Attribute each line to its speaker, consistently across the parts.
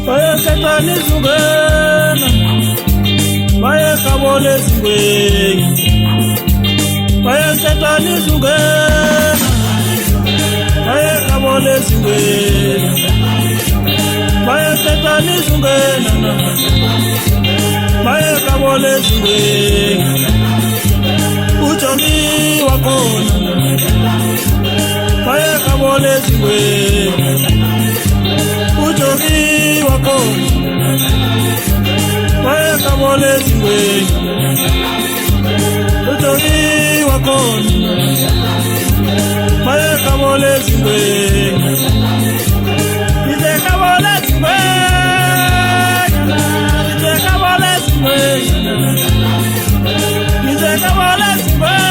Speaker 1: Bayaketani zungena, bayakabole zingweni. Bayaketani zungena, bayakabole zingweni. Bayaketani zungena, bayakabole zingweni. Ujogi wakona, bayakabole zingweni. Ujogi wakona, bayakabole zingweni. Ujogi wakona, bayakabole zingweni. Itekabole zingweni, itekabole zingweni. Itekabole zingweni,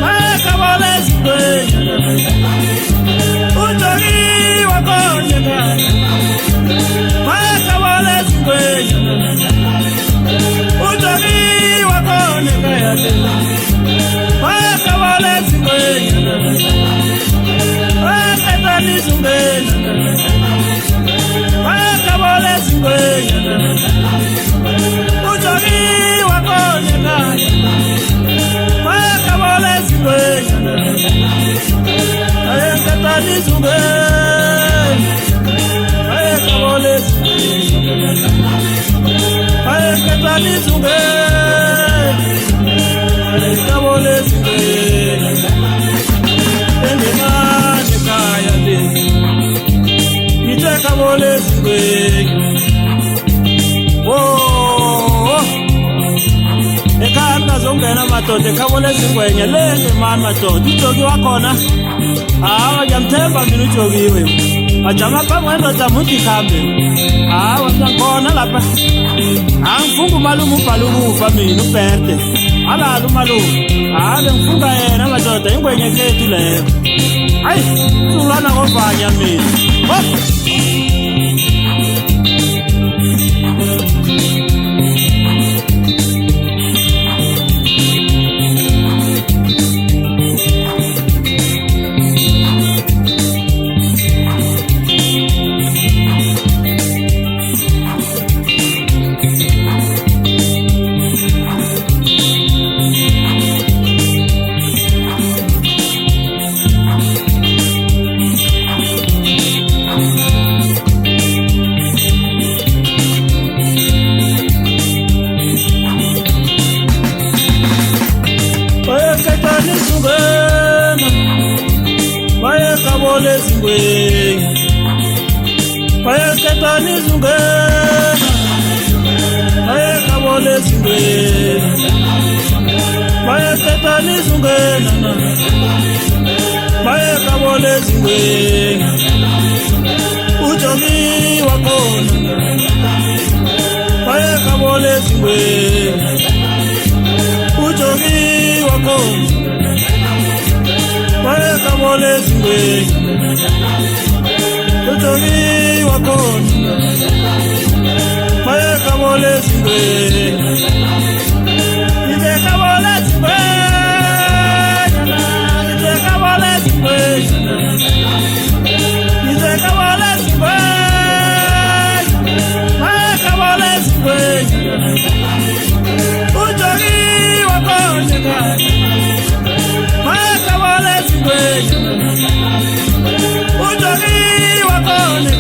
Speaker 1: bayakabole zingweni. Ujogi wakona, bayakabole zingweni. Ujogi wakona, bayakabole zingweni. Bayaketani zungena, bayakabole zingweni. Ujogi wakona, bayakabole zingweni. Bayaketani zungena, bayakabole zingweni. Bayaketani zungena, bayakabole zingweni. Endemane kaya le, itekabole zingweni. Oh, ekanda zongena madoda ekabole zingwenye lenge mani madoda. Ujogi wakhona hawa jamthemba mina ujogiwe. Ajama phambi kwendoda muthi ikhambe. Hawa ngikhona lapha. Angifunga umalume ubhala ukufa mina uBerte. Alala umalume. Hayi ngifunga yena madoda ingwenye kethu leyo. Hayi ulana ngovanya mina. Bayaketani zungena, bayakabole zingweni. Bayaketani zungena, bayakabole zingweni. Bayaketani zungena, bayakabole zingweni. Ujogi wakona, bayakabole zingweni. Ujogi wakona, bayakabole zingweni. Ujogi wakona, bayakabole zingweni. Itekabole zingweni, itekabole zingweni. Itekabole zingweni, bayakabole zingweni. Ujogi wakona, bayakabole zingweni. Ujogi wakona.